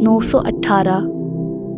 918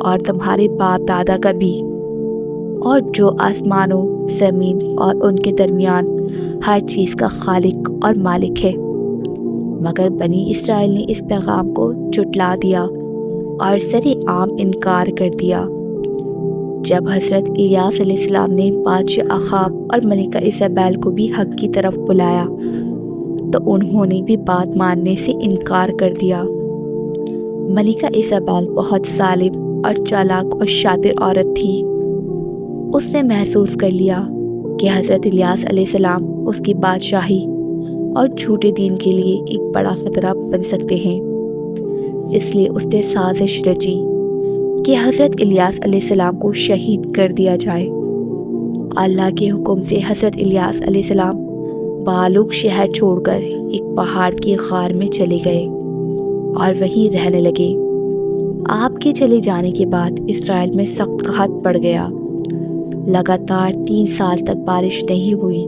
اور تمہارے باپ دادا کا بھی، اور جو آسمانوں، زمین اور ان کے درمیان ہر چیز کا خالق اور مالک ہے۔ مگر بنی اسرائیل نے اس پیغام کو جھٹلا دیا اور سرِ عام انکار کر دیا۔ جب حضرت الیاس علیہ السلام نے بادشاہ اخاب اور ملکہ ایزابیل کو بھی حق کی طرف بلایا تو انہوں نے بھی بات ماننے سے انکار کر دیا۔ ملکہ ایزابیل بہت ظالم اور چالاک اور شاطر عورت تھی۔ اس نے محسوس کر لیا کہ حضرت الیاس علیہ السلام اس کی بادشاہی اور جھوٹے دین کے لیے ایک بڑا خطرہ بن سکتے ہیں۔ اس لیے اس نے سازش رچی کہ حضرت الیاس علیہ السلام کو شہید کر دیا جائے۔ اللہ کے حکم سے حضرت الیاس علیہ السلام بالوک شہر چھوڑ کر ایک پہاڑ کی غار میں چلے گئے اور وہیں رہنے لگے۔ آپ کے چلے جانے کے بعد اسرائیل میں سخت قحط پڑ گیا۔ لگاتار 3 سال تک بارش نہیں ہوئی،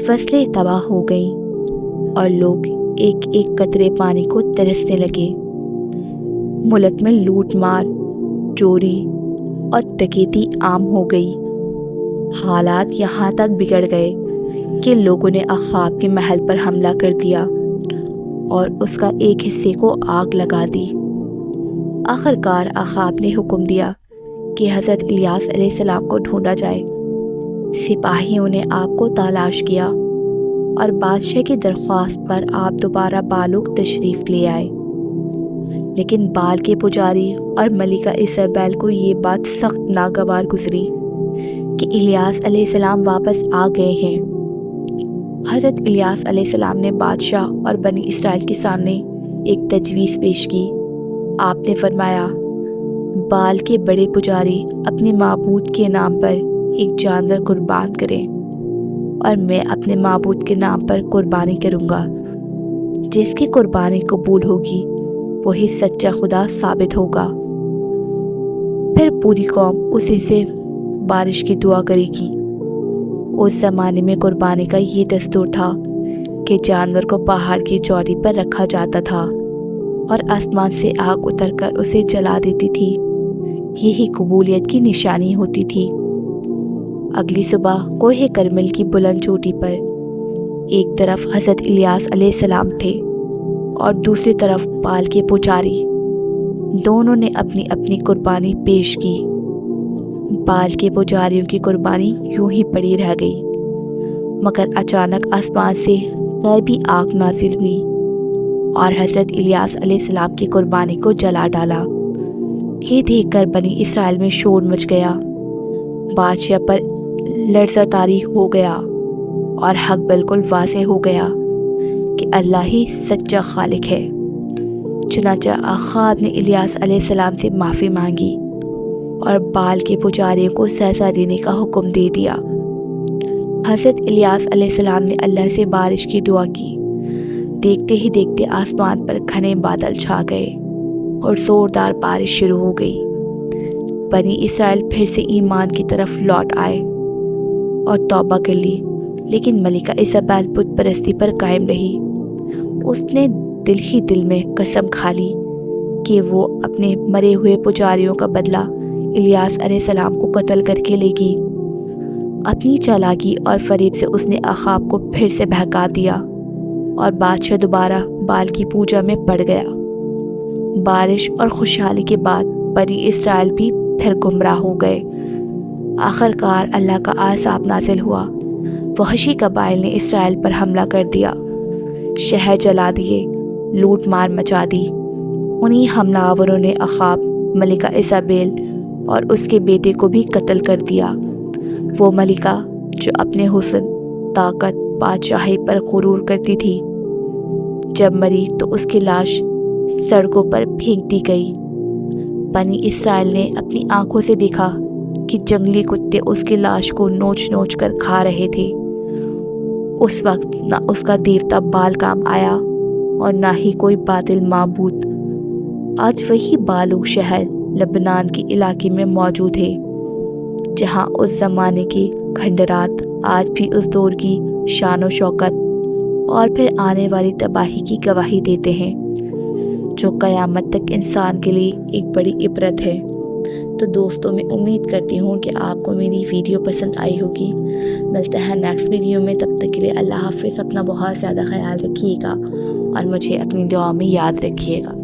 فصلیں تباہ ہو گئیں اور لوگ ایک ایک قطرے پانی کو ترسنے لگے۔ ملک میں لوٹ مار، چوری اور ڈکیتی عام ہو گئی۔ حالات یہاں تک بگڑ گئے کہ لوگوں نے اخاب کے محل پر حملہ کر دیا اور اس کا ایک حصے کو آگ لگا دی۔ آخرکار اخاب نے حکم دیا کہ حضرت الیاس علیہ السلام کو ڈھونڈا جائے۔ سپاہیوں نے آپ کو تلاش کیا اور بادشاہ کی درخواست پر آپ دوبارہ بالوک تشریف لے آئے۔ لیکن بال کے پجاری اور ملکہ ایزابیل کو یہ بات سخت ناگوار گزری کہ الیاس علیہ السلام واپس آ گئے ہیں۔ حضرت الیاس علیہ السلام نے بادشاہ اور بنی اسرائیل کے سامنے ایک تجویز پیش کی۔ آپ نے فرمایا، بال کے بڑے پجاری اپنے معبود کے نام پر ایک جانور قربان کریں اور میں اپنے معبود کے نام پر قربانی کروں گا۔ جس کی قربانی قبول ہوگی وہی سچا خدا ثابت ہوگا۔ پھر پوری قوم اسی سے بارش کی دعا کرے گی۔ اس زمانے میں قربانی کا یہ دستور تھا کہ جانور کو پہاڑ کی چوٹی پر رکھا جاتا تھا اور آسمان سے آگ اتر کر اسے جلا دیتی تھی۔ یہی قبولیت کی نشانی ہوتی تھی۔ اگلی صبح کوہ کرمل کی بلند چوٹی پر ایک طرف حضرت الیاس علیہ السلام تھے اور دوسری طرف بال کے پجاری۔ دونوں نے اپنی اپنی قربانی پیش کی۔ بال کے پجاریوں کی قربانی یوں ہی پڑی رہ گئی، مگر اچانک آسمان سے غیبی آگ نازل ہوئی اور حضرت الیاس علیہ السلام کی قربانی کو جلا ڈالا۔ یہ دیکھ کر بنی اسرائیل میں شور مچ گیا۔ بادشاہ پر لرزہ طاری ہو گیا اور حق بالکل واضح ہو گیا کہ اللہ ہی سچا خالق ہے۔ چنانچہ اخاب نے الیاس علیہ السلام سے معافی مانگی اور بال کے پجاریوں کو سزا دینے کا حکم دے دیا۔ حضرت الیاس علیہ السلام نے اللہ سے بارش کی دعا کی۔ دیکھتے ہی دیکھتے آسمان پر گھنے بادل چھا گئے اور زوردار بارش شروع ہو گئی۔ بنی اسرائیل پھر سے ایمان کی طرف لوٹ آئے اور توبہ کر لی، لیکن ملکہ ایزابیل بت پرستی پر قائم رہی۔ اس نے دل ہی دل میں قسم کھا لی کہ وہ اپنے مرے ہوئے پجاریوں کا بدلہ الیاس علیہ السلام کو قتل کر کے لے گی۔ اپنی چالاکی اور فریب سے اس نے اخاب کو پھر سے بہکا دیا اور بادشاہ دوبارہ بال کی پوجا میں پڑ گیا۔ بارش اور خوشحالی کے بعد بنی اسرائیل بھی پھر گمراہ ہو گئے۔ آخرکار اللہ کا عذاب نازل ہوا۔ وحشی قبائل نے اسرائیل پر حملہ کر دیا، شہر جلا دیے، لوٹ مار مچا دی۔ انہی حملہ آوروں نے اخاب، ملکہ ایزابیل اور اس کے بیٹے کو بھی قتل کر دیا۔ وہ ملکہ جو اپنے حسن، طاقت، بادشاہی پر غرور کرتی تھی، جب مری تو اس کی لاش سڑکوں پر پھینک دی گئی۔ بنی اسرائیل نے اپنی آنکھوں سے دیکھا کہ جنگلی کتے اس کی لاش کو نوچ نوچ کر کھا رہے تھے۔ اس وقت نہ اس کا دیوتا بال کام آیا اور نہ ہی کوئی باطل معبود۔ آج وہی بالوک شہر لبنان کے علاقے میں موجود ہے، جہاں اس زمانے کے کھنڈرات آج بھی اس دور کی شان و شوکت اور پھر آنے والی تباہی کی گواہی دیتے ہیں، جو قیامت تک انسان کے لیے ایک بڑی عبرت ہے۔ تو دوستوں میں امید کرتی ہوں کہ آپ کو میری ویڈیو پسند آئی ہوگی۔ ملتے ہیں نیکسٹ ویڈیو میں، تب تک کے لیے اللہ حافظ۔ اپنا بہت زیادہ خیال رکھیے گا اور مجھے اپنی دعا میں یاد رکھیے گا۔